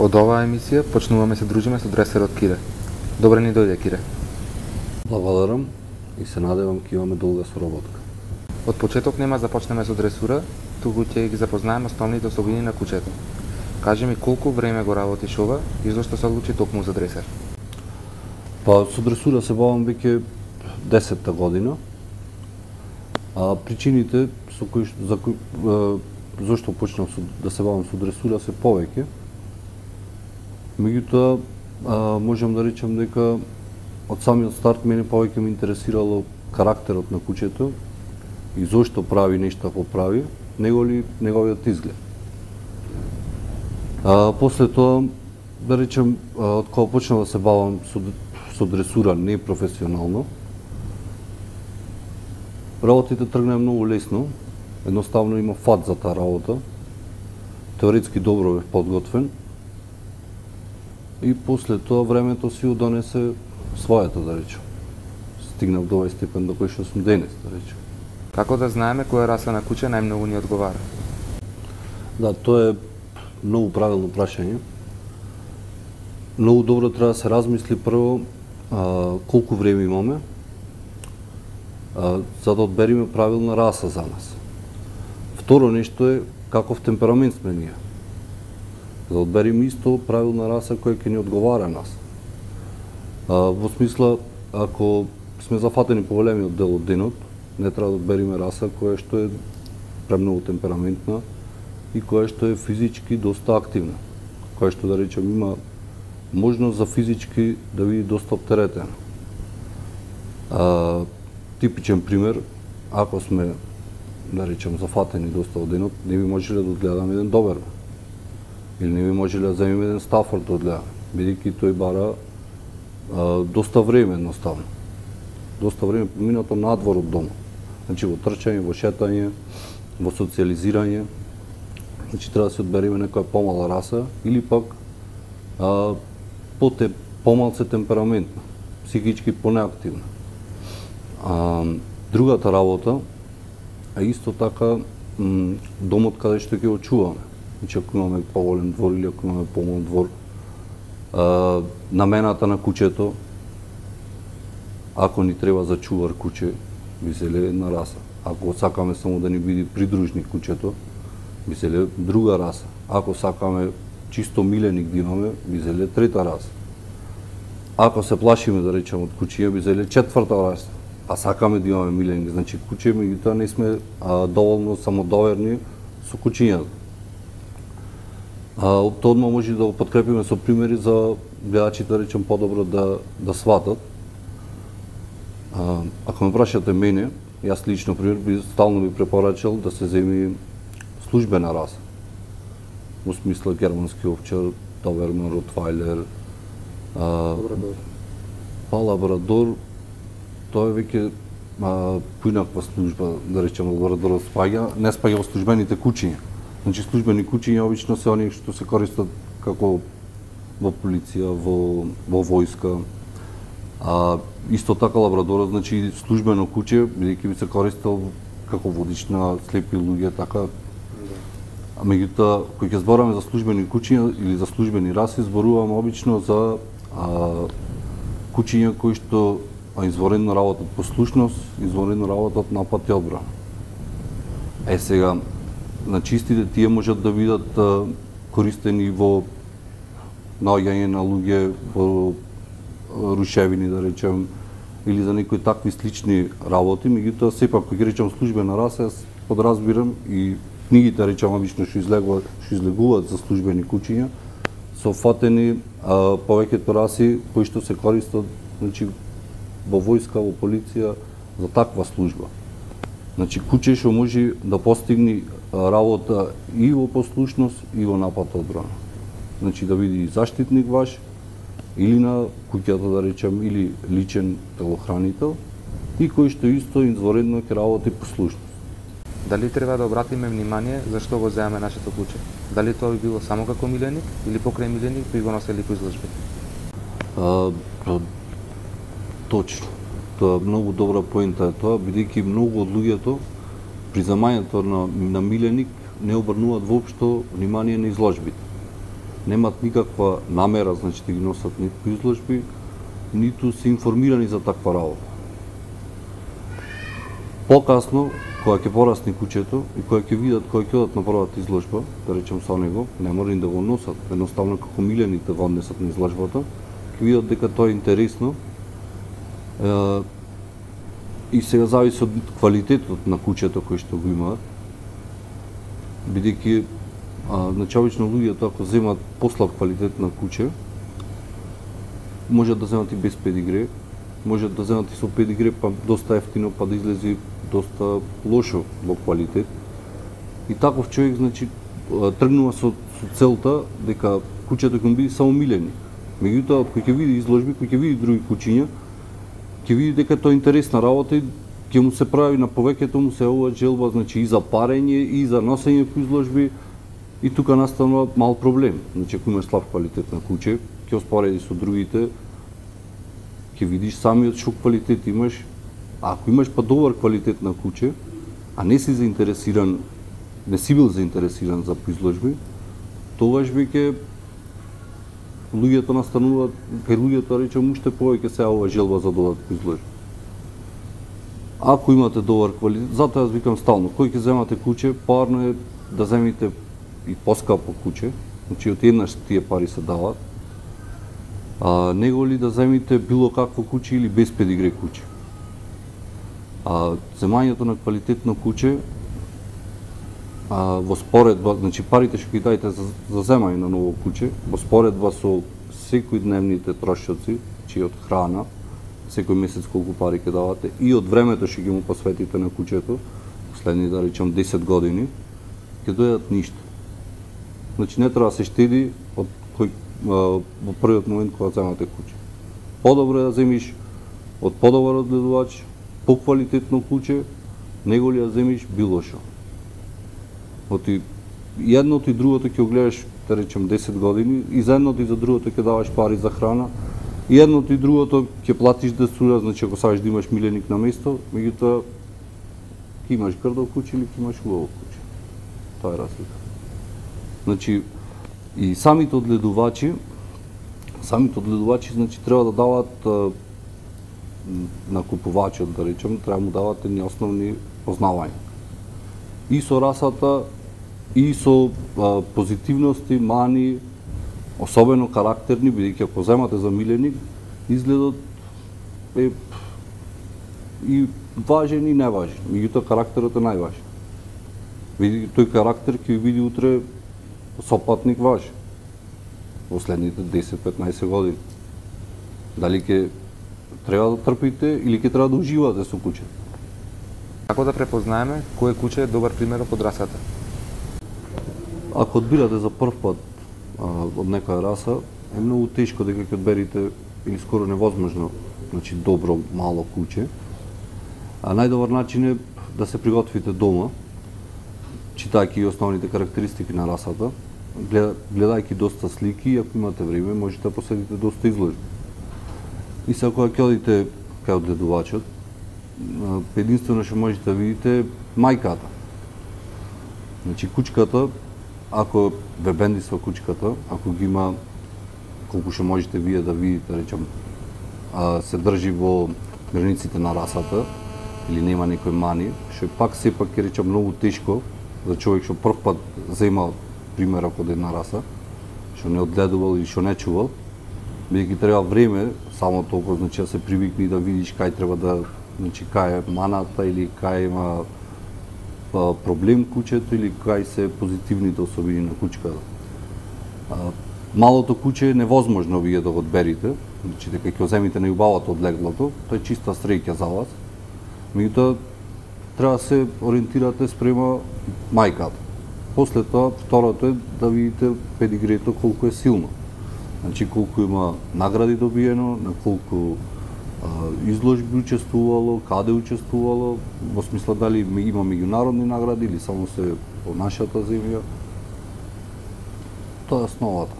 Од оваа емисија почнуваме се дружиме со дресерот Кире. Добре ни дојде, Кире. Благодарам и се надевам ќе имаме долга соработка. Од почеток нема започнеме со дресура, туку ќе ги запознаеме основните особини на кучето. Кажи ми колку време го работиш ова и зошто се одлучи токму за дресер? Па со дресура се бавам веќе 10-та година. А причините со кои зошто почнав да се бавам со дресура се повеќе. Меѓутоа, можам да речам дека од самиот старт мене повеќе ме интересирало карактерот на кучето и зошто прави нешто како прави, него ли неговиот изглед. После тоа, да речем, од кога почнав да се бавам со дресура непрофесионално, работите тргна многу лесно, едноставно има фат за таа работа, теоретски добро бев подготвен, и после тоа времето си донесе својата, да речем. Стигнав до овој степен до кој што сум денес, да речем. Како да знаеме која раса на куче најмногу ни одговара? Да, тоа е многу правилно прашање. Многу добро треба да се размисли прво колку време имаме, за да одбериме правилна раса за нас. Второ нешто е каков темперамент сме ние. За да одбериме исто правилна раса која ќе ни одговара нас. Во смисла, ако сме зафатени по големиот дел од денот, не треба да одбериме раса која што е премногу темпераментна и која што е физички доста активна, која што, да речем, има можност за физички да биде доста оптеретена. Типичен пример, ако сме, да речем, зафатени доста од денот, не би можеле да одгледаме еден добер, или не би можеле да земеме еден Стафорд да одгледаме, бидејќи тој бара доста време едноставно. Доста време поминато надвор од дома. Значи во трчање, во шетање, во социализирање. Значи треба да се одбереме некоја помала раса или пак помалце темпераментна, психички понеактивна. Другата работа е исто така домот каде што ќе го чуваме. Значи ако имаме поголем двор или ако имаме помал двор, намената на кучето, ако ни треба за чувар куче, би селе една раса. Ако сакаме само да ни биде придружник кучето, би селе друга раса. Ако сакаме чисто миленик да имаме, би селе трета раса. Ако се плашиме, да речем, од кучиња, би селе четврта раса. А сакаме да имаме миленик, значи куче, меѓутоа не сме доволно самодоверни со кучињата. Тоа одма може да го подкрепиме со примери за гледачите, да речем, подобро да сватат. Ако ме прашате мене, јас лично, пример, стално би препорачал да се земи службена раса. Во смисла германски овчар, доберман, ротвајлер, лабрадор, тоа е веќе поинаква служба, да речем, лабрадорот не спаѓа во службените кучиња. Значи службени кучиња обично се оние што се користат како во полиција, во војска. Исто така лабрадорот, значи службено куче, бидејќи би се користел како водич на слепи луѓе, така. Меѓутоа, кој ќе збораме за службени кучиња или за службени раси, зборуваме обично за кучиња кои што изворено работат послушност, изворено работат напад и одбрана. Сега, значи истите тие можат да бидат користени во наоѓање на луѓе во рушевини, да речем, или за некои такви слични работи, меѓутоа сепак кога ќе речем службена раса, јас подразбирам и книгите, речем, обично што излегуваат за службени кучиња, се фатени повеќето раси кои што се користат, значи, во војска, во полиција, за таква служба. Значи, куче што може да постигне работа и во послушност, и во напад одбрана. Значи, да биде заштитник ваш, или на куќата, да речем, или личен телохранител, и кој што исто изворедно ќе работи послушност. Дали треба да обратиме внимание зашто го земаме нашето куче? Дали тоа би било само како миленик или покрај миленик би го носели по изложби? Точно. Тоа многу добра поента е тоа, бидејќи многу од луѓето при земањето на миленик не обрнуваат воопшто внимание на изложбите. немат никаква намера, значи да ги носат ниту изложби, ниту се информирани за таква работа. Покасно, кога ќе порасне кучето и кога ќе видат, кога ќе одат направат изложба, да речем со него, не мора да го носат, едноставно како милените го однесат на изложбата, ќе видат дека тоа е интересно. И сега зависи од квалитетот на кучето кој што го имаат, бидејќи значи обично луѓето ако земат послаб квалитет на куче, можат да земат и без педигре, можат да земат и со педигре, па доста ефтино, па да излези доста лошо во квалитет. И таков човек, значи, тргнува со целта дека кучето ќе му биде само миленик. Меѓутоа, кој ќе види изложби, кој ќе види други кучиња, ќе види дека тоа е интересна работа и ќе му се прави на повеќето му се ова желба, значи и за парење, и за носење по изложби, и тука настанува мал проблем. Значи, ако имаш слаб квалитет на куче, ќе спореди со другите, ќе видиш самиот што квалитет имаш. А ако имаш па добар квалитет на куче, а не си заинтересиран, не си бил заинтересиран за изложби, тогаш веќе луѓето настануваат, кај луѓето речем уште повеќе се ова желба за додат изложби. Ако имате добар квалитет, затоа јас викам стално, кој ќе земате куче, парно е да земите и поскапо куче, значи од еднаш тие пари се дават, него ли да земите било какво куче или без педигре куче. Земањето на квалитетно куче во споредба, значи парите што ги дајте за земање на ново куче, во споредба со секојдневните трошоци, чи од храна, секој месец колку пари ќе давате, и од времето што ги му посветите на кучето, последни да речем 10 години, ќе дојдат ништо. Значи не треба да се штеди од во првиот момент кога земате куче. Подобро е да земиш од подобар одгледувач, поквалитетно куче, него ли да земиш било шо. Оти едното и другото ќе гледаш, да речем 10 години, и за едното и за другото ќе даваш пари за храна, и едното и другото ќе платиш дресура, значи ако сакаш да имаш миленик на место, меѓутоа ќе имаш грдо куче или ќе имаш убаво куче. Тоа е разлика. Значи и самите одгледувачи значи треба да дават на купувачот, да речем, треба му дават едни основни познавања. И со расата, и со позитивности, мани, особено карактерни, бидејќи ако земате за миленик, изгледот е и важен и неважен, меѓутоа карактерот е најважен. Види тој карактер ќе види утре сопатник важен во следните 10-15 години. Дали ќе треба да трпите или ќе треба да уживате со кучето. Како да препознаеме кој куче е добар примерок од расата? Ако одбирате за прв пат од некоја раса, е многу тешко дека ќе одберите, или скоро невозможно, значи добро мало куче. Најдобар начин е да се приготвите дома, читајќи основните карактеристики на расата, гледајќи доста слики и ако имате време можете да посетите доста изложби. И сега кога ќе одите кај одгледувачот, единствено што можете да видите мајката. Значи кучката, ако ве бендисва кучката, ако ги има колку што можете вие да видите, речем, се држи во границите на расата или нема некој мани, што пак сепак ќе речем многу тешко за човек што прв пат зема примерок од една раса, што не одгледувал или што не чувал, бидејќи треба време, само толку, значи да се привикни да видиш кај треба да, значи кај е маната или кај има проблем кучето или кај се позитивните особини на кучката. Малото куче е невозможно вие да го одберите, значи дека ќе земите најубавото од леглото, тоа е чиста среќа за вас. Меѓутоа треба да се ориентирате спрема мајката. После тоа, второто е да видите педигрето колку е силно. Значи колку има награди добиено, на колку изложби учествувало, каде учествувало, во смисла дали има меѓународни награди или само се по нашата земја. Тоа е основата.